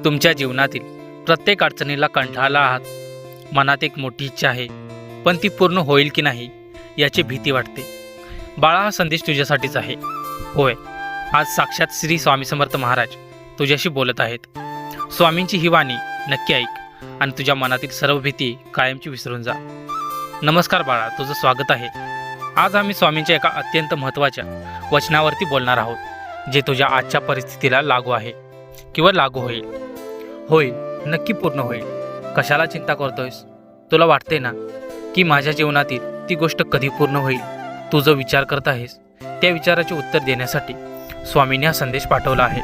तुमच्या जीवनातील प्रत्येक अडचणीला कंटाळला आहात. मनात एक मोठी इच्छा आहे, पण ती पूर्ण होईल की नाही याची भीती वाटते. बाळा, हा संदेश तुझ्यासाठीच आहे. होय, आज साक्षात श्री स्वामी समर्थ महाराज तुझ्याशी बोलत आहेत. स्वामींची ही वाणी नक्की ऐक आणि तुझ्या मनातील सर्व भीती कायमची विसरून जा. नमस्कार बाळा, तुझं स्वागत आहे. आज आम्ही स्वामींच्या एका अत्यंत महत्त्वाच्या वचनावरती बोलणार आहोत, जे तुझ्या आजच्या परिस्थितीला लागू आहे किंवा लागू होईल. होईल, नक्की पूर्ण होईल. कशाला चिंता करतोयस? तुला वाटते ना की माझ्या जीवनातील ती गोष्ट कधी पूर्ण होईल? तू जो विचार करत आहेस त्या विचाराचे उत्तर देण्यासाठी स्वामींनी हा संदेश पाठवला आहे.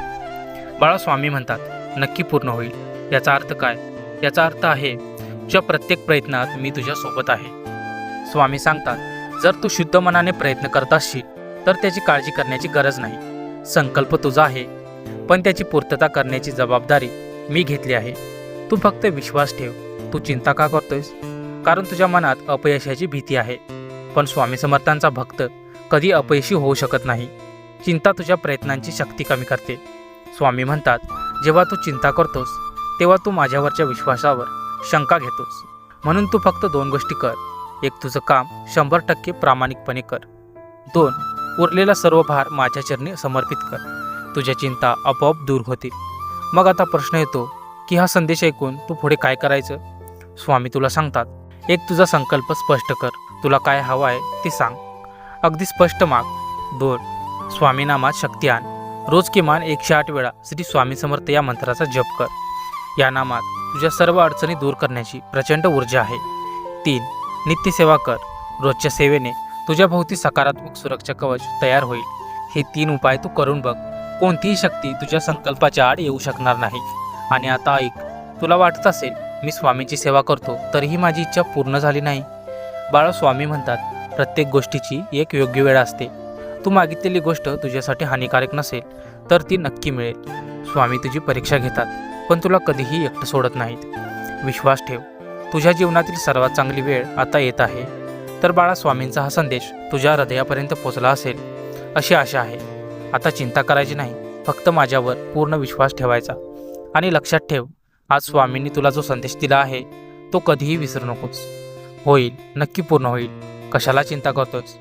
बाळा, स्वामी म्हणतात नक्की पूर्ण होईल. याचा अर्थ काय? याचा अर्थ आहे तुझ्या प्रत्येक प्रयत्नात मी तुझ्या सोबत आहे. स्वामी सांगतात, जर तू शुद्ध मनाने प्रयत्न करत असशील तर त्याची काळजी करण्याची गरज नाही. संकल्प तुझा आहे, पण त्याची पूर्तता करण्याची जबाबदारी मी घेतली आहे. तू फक्त विश्वास ठेव. तू चिंता का करतोयस? कारण तुझ्या मनात अपयशाची भीती आहे. पण स्वामी समर्थांचा भक्त कधी अपयशी होऊ शकत नाही. चिंता तुझ्या प्रयत्नांची शक्ती कमी करते. स्वामी म्हणतात, जेव्हा तू चिंता करतोस तेव्हा तू माझ्यावरच्या विश्वासावर शंका घेतोस. म्हणून तू फक्त 2 गोष्टी कर. 1, तुझं काम 100% प्रामाणिकपणे कर. 2, उरलेला सर्व भार माझ्या चरणी समर्पित कर. तुझ्या चिंता आपोआप दूर होतील. मग आता प्रश्न येतो की हा संदेश ऐकून तू पुढे काय करायचं? स्वामी तुला सांगतात, 1, तुझा संकल्प स्पष्ट कर. तुला काय हवं आहे ते सांग. अगदी स्पष्ट माग. 2, स्वामी नामात शक्ती आण. रोज किमान 108 वेळा श्री स्वामी समर्थ या मंत्राचा जप कर. या नामात तुझ्या सर्व अडचणी दूर करण्याची प्रचंड ऊर्जा आहे. 3, नित्यसेवा कर. रोजच्या सेवेने तुझ्या भोवती सकारात्मक सुरक्षा कवच तयार होईल. हे 3 उपाय तू करून बघ. कोणतीही शक्ती तुझ्या संकल्पाच्या आड येऊ शकणार नाही. आणि आता ऐक, तुला वाटत असेल मी स्वामींची सेवा करतो तरीही माझी इच्छा पूर्ण झाली नाही. बाळा, स्वामी म्हणतात प्रत्येक गोष्टीची एक योग्य वेळ असते. तू मागितलेली गोष्ट तुझ्यासाठी हानिकारक नसेल तर ती नक्की मिळेल. स्वामी तुझी परीक्षा घेतात, पण तुला कधीही एकटं सोडत नाहीत. विश्वास ठेव, तुझ्या जीवनातील सर्वात चांगली वेळ आता येत आहे. तर बाळा, स्वामींचा हा संदेश तुझ्या हृदयापर्यंत पोचला असेल अशी आशा आहे. आता चिंता करायची नाही, फक्त माझ्यावर पूर्ण विश्वास ठेवायचा. आणि लक्षात ठेव, आज स्वामींनी तुला जो संदेश दिला आहे तो कधीही विसरू नकोस. होईल, नक्की पूर्ण होईल. कशाला चिंता करतोस?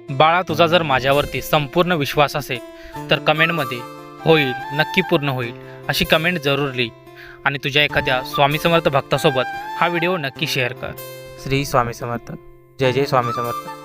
बाळा, तुझा जर माझ्यावरती संपूर्ण विश्वास असेल तर कमेंटमध्ये होईल, नक्की पूर्ण होईल अशी कमेंट जरूर लिही. आणि तुझ्या एखाद्या स्वामी समर्थ भक्तासोबत हा व्हिडिओ नक्की शेअर कर. श्री स्वामी समर्थ. जय जय स्वामी समर्थ.